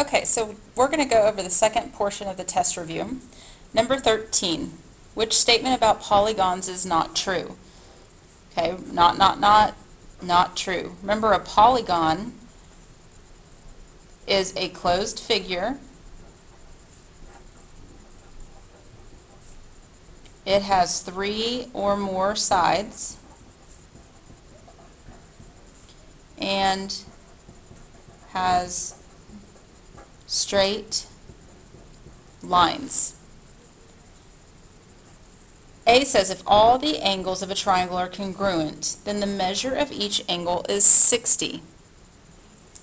Okay, so we're going to go over the second portion of the test review. Number 13, which statement about polygons is not true? Okay, not true. Remember, a polygon is a closed figure. It has 3 or more sides and has straight lines. A says if all the angles of a triangle are congruent, then the measure of each angle is 60.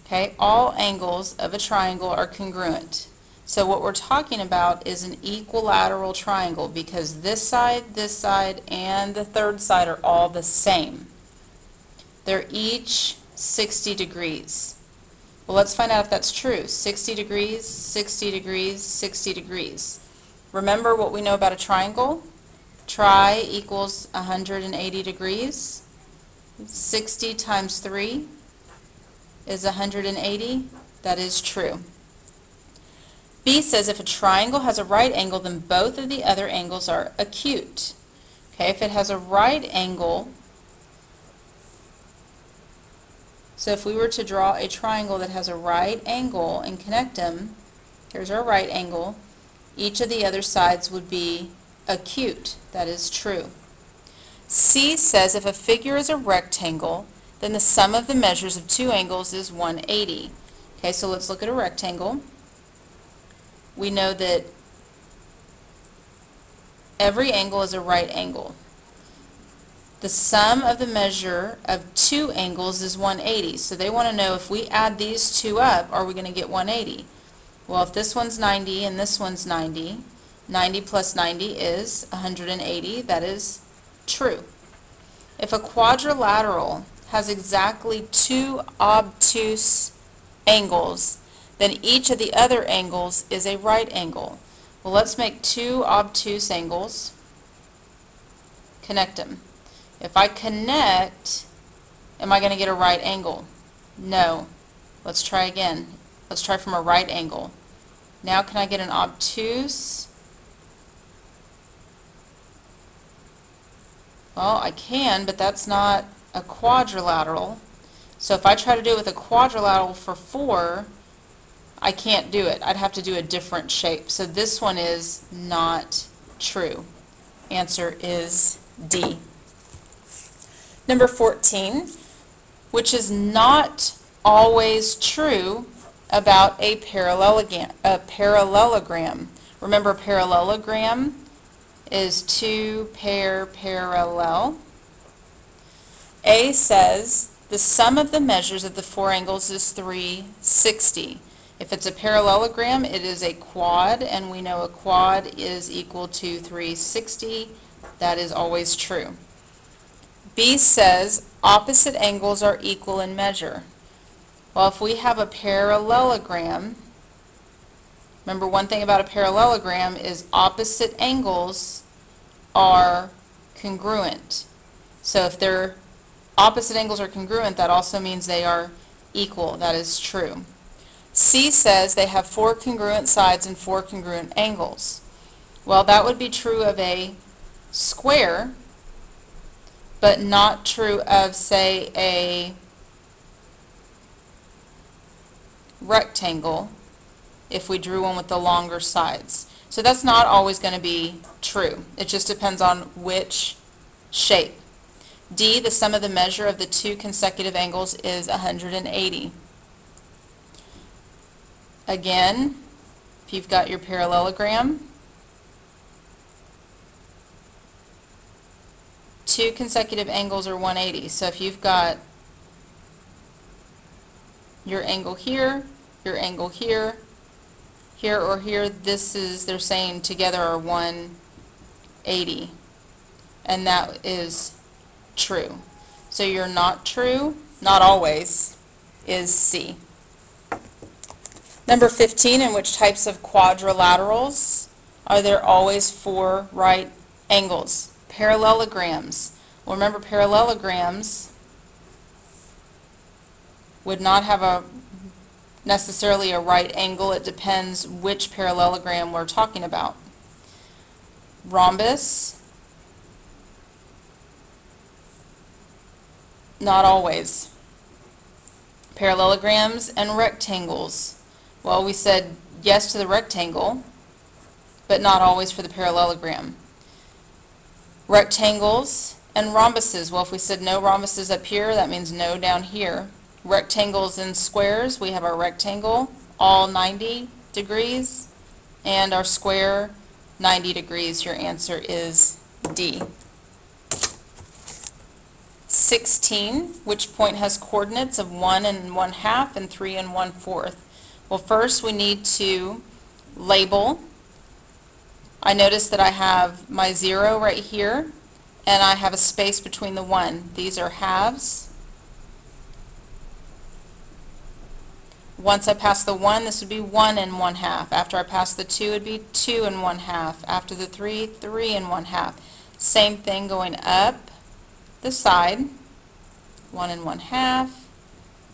Okay, all angles of a triangle are congruent. So what we're talking about is an equilateral triangle because this side, and the third side are all the same. They're each 60 degrees. Well, let's find out if that's true. 60 degrees, 60 degrees, 60 degrees. Remember what we know about a triangle? Tri equals 180 degrees. 60 times 3 is 180. That is true. B says if a triangle has a right angle, then both of the other angles are acute. Okay, if it has a right angle, so if we were to draw a triangle that has a right angle and connect them, here's our right angle, each of the other sides would be acute. That is true. C says if a figure is a rectangle, then the sum of the measures of two angles is 180. Okay, so let's look at a rectangle. We know that every angle is a right angle. The sum of the measure of two angles is 180. So they want to know if we add these two up, are we going to get 180? Well, if this one's 90 and this one's 90, 90 plus 90 is 180. That is true. If a quadrilateral has exactly two obtuse angles, then each of the other angles is a right angle. Well, let's make two obtuse angles, connect them. If I connect, am I going to get a right angle? No. Let's try again. Let's try from a right angle. Now can I get an obtuse? Well, I can, but that's not a quadrilateral. So if I try to do it with a quadrilateral for 4, I can't do it. I'd have to do a different shape. So this one is not true. Answer is D. Number 14, which is not always true about a parallelogram. Remember, a parallelogram is two pair parallel. A says the sum of the measures of the four angles is 360. If it's a parallelogram, it is a quad, and we know a quad is equal to 360. That is always true. B says opposite angles are equal in measure. Well, if we have a parallelogram, remember one thing about a parallelogram is opposite angles are congruent. So if their opposite angles are congruent, that also means they are equal. That is true. C says they have 4 congruent sides and 4 congruent angles. Well, that would be true of a square, but not true of, say, a rectangle if we drew one with the longer sides. So that's not always going to be true. It just depends on which shape. D, the sum of the measure of the two consecutive angles is 180. Again, if you've got your parallelogram, two consecutive angles are 180. So if you've got your angle here, your angle here, here or here, this is, they're saying together are 180. And that is true. So you're not true, not always, is C. Number 15, in which types of quadrilaterals are there always 4 right angles? Parallelograms. Well, remember, parallelograms would not have a necessarily a right angle. It depends which parallelogram we're talking about. Rhombus, not always. Parallelograms and rectangles. Well, we said yes to the rectangle, but not always for the parallelogram. Rectangles and rhombuses. Well, if we said no rhombuses up here, that means no down here. Rectangles and squares, we have our rectangle, all 90 degrees, and our square, 90 degrees. Your answer is D. 16, which point has coordinates of 1 1/2 and 3 1/4? Well, first we need to label. I notice that I have my 0 right here, and I have a space between the 1. These are halves. Once I pass the 1, this would be 1 1/2. After I pass the 2, it would be 2 1/2. After the 3, 3 1/2. Same thing going up the side. 1 1/2,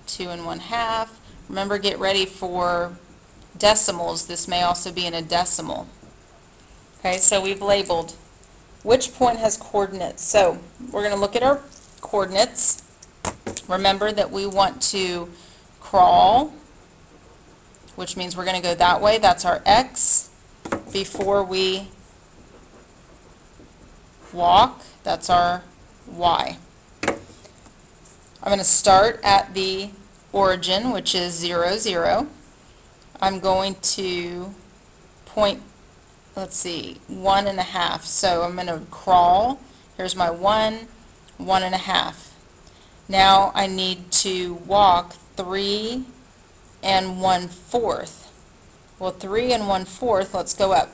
2 1/2. Remember, get ready for decimals. This may also be in a decimal. Okay, so we've labeled which point has coordinates. So we're going to look at our coordinates. Remember that we want to crawl, which means we're going to go that way. That's our X. Before we walk, that's our Y. I'm going to start at the origin, which is 0, 0. I'm going to point, let's see, 1 1/2. So I'm going to crawl. Here's my 1, 1 1/2. Now I need to walk 3 1/4. Well, 3 1/4, let's go up.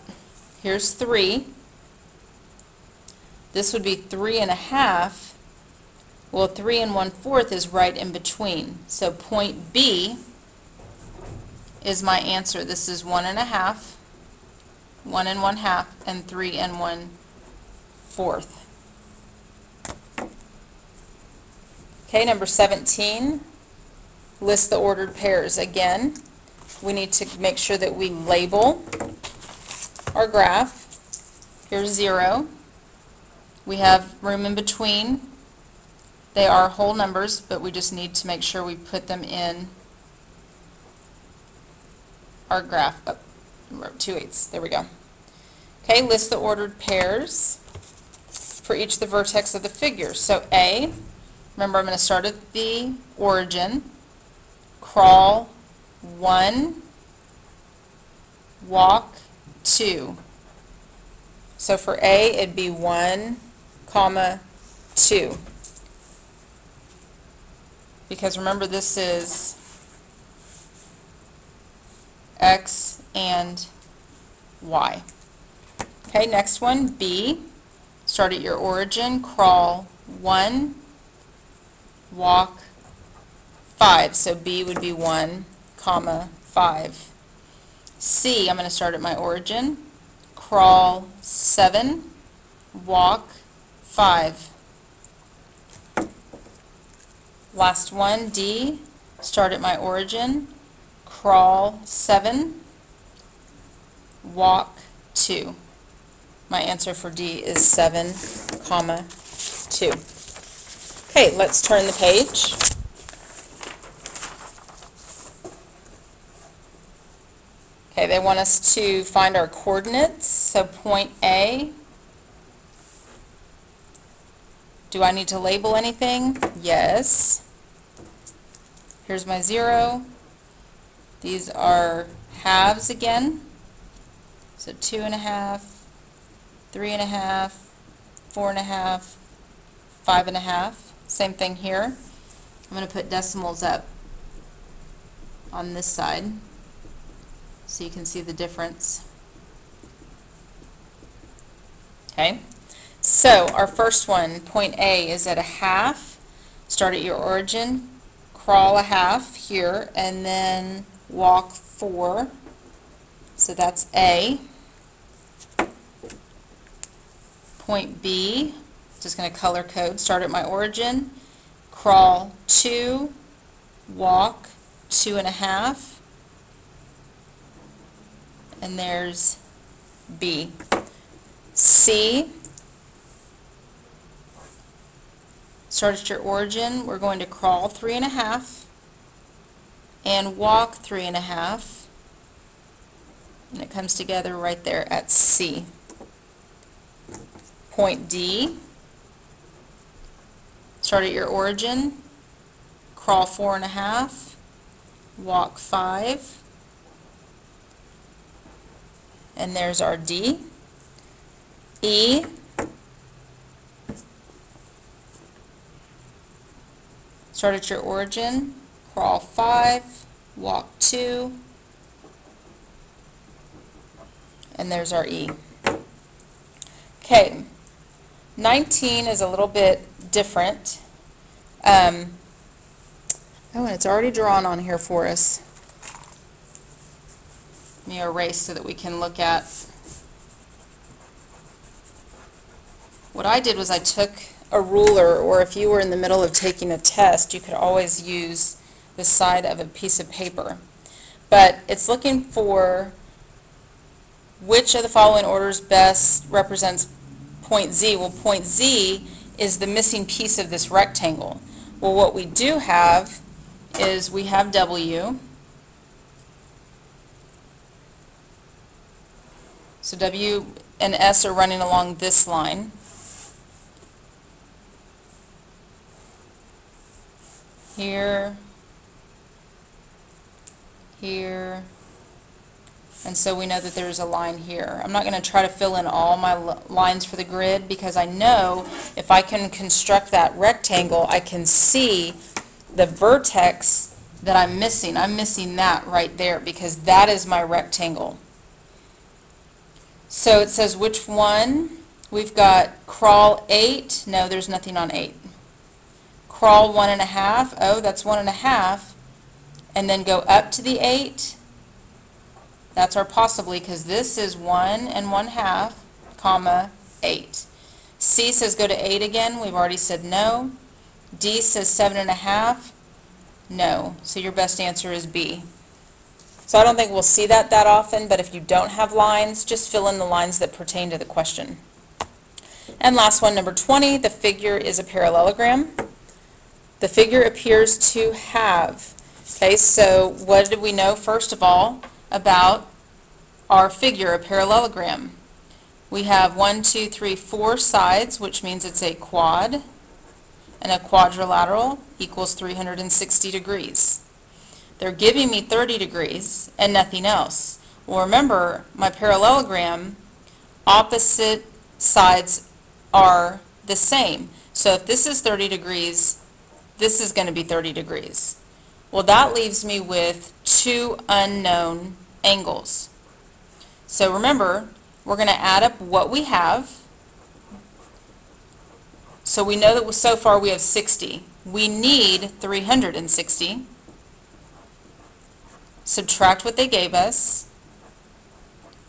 Here's 3. This would be 3 1/2. Well, 3 1/4 is right in between. So point B is my answer. This is 1 1/2, 1 1/2, and 3 1/4. Okay, number 17. List the ordered pairs. Again, we need to make sure that we label our graph. Here's 0. We have room in between. They are whole numbers, but we just need to make sure we put them in our graph. Oh, 2/8. There we go. Okay, list the ordered pairs for each of the vertex of the figure. So A, remember I'm going to start at the origin, crawl 1, walk 2. So for A, it'd be 1, 2. Because remember, this is X and Y. Okay, next one, B. Start at your origin, crawl 1, walk 5. So B would be 1, 5. C, I'm going to start at my origin, crawl 7, walk 5. Last one, D, start at my origin, crawl 7, walk 2. My answer for D is 7, 2. Okay, let's turn the page. Okay, they want us to find our coordinates. So point A. Do I need to label anything? Yes. Here's my 0. These are halves again. So 2 1/2, 3 1/2, 4 1/2, 5 1/2. Same thing here. I'm going to put decimals up on this side so you can see the difference. Okay. So our first one, point A, is at a half. Start at your origin, crawl a half here, and then walk 4. So that's A. Point B, just going to color code. Start at my origin, crawl 2, walk 2 1/2. and there's B. C, start at your origin. We're going to crawl 3.5 and walk 3.5, and it comes together right there at C. Point D, start at your origin, crawl 4.5, walk 5, and there's our D. E, start at your origin, crawl 5, walk 2, and there's our E. Okay, 19 is a little bit different. Oh, and it's already drawn on here for us. Let me erase so that we can look at. What I did was I took a ruler, or if you were in the middle of taking a test, you could always use the side of a piece of paper. But it's looking for which of the following orders best represents point Z. Well, point Z is the missing piece of this rectangle. Well, what we do have is we have W. So W and S are running along this line. Here, here, and so we know that there's a line here. I'm not going to try to fill in all my lines for the grid because I know if I can construct that rectangle, I can see the vertex that I'm missing. I'm missing that right there because that is my rectangle. So it says which one? We've got crawl 8. No, there's nothing on 8. Crawl 1.5. Oh, that's 1.5. And then go up to the 8. That's our possibly, because this is 1 1/2, comma 8. C says go to 8 again. We've already said no. D says 7.5. No. So your best answer is B. So I don't think we'll see that often, but if you don't have lines, just fill in the lines that pertain to the question. And last one, number 20, the figure is a parallelogram. The figure appears to have. Okay, so what did we know first of all about our figure, a parallelogram? We have 1, 2, 3, 4 sides, which means it's a quad, and a quadrilateral equals 360 degrees. They're giving me 30 degrees and nothing else. Well, remember, my parallelogram, opposite sides are the same. So if this is 30 degrees, this is going to be 30 degrees. Well, that leaves me with 2 unknown angles. So remember, we're going to add up what we have. So we know that so far we have 60. We need 360. Subtract what they gave us.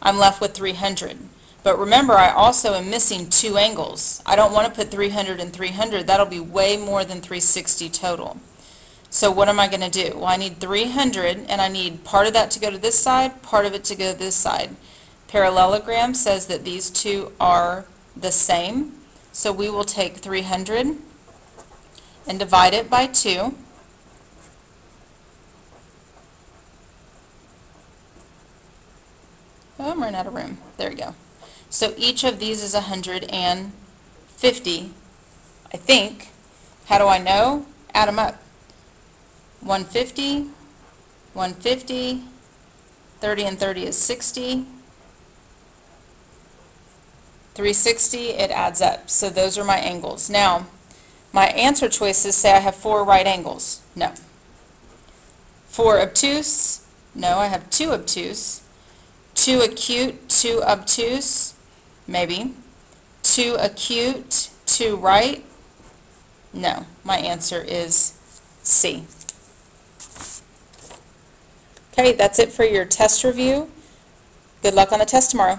I'm left with 300. But remember, I also am missing 2 angles. I don't want to put 300 and 300. That'll be way more than 360 total. So what am I going to do? Well, I need 300, and I need part of that to go to this side, part of it to go to this side. Parallelogram says that these two are the same. So we will take 300 and divide it by 2. Oh, I'm running out of room. There we go. So each of these is 150, I think. How do I know? Add them up. 150, 150, 30 and 30 is 60. 360, it adds up. So those are my angles. Now, my answer choices say I have 4 right angles. No. 4 obtuse? No, I have 2 obtuse. 2 acute, 2 obtuse? Maybe. 2 acute, 2 right? No. My answer is C. Okay, that's it for your test review. Good luck on the test tomorrow.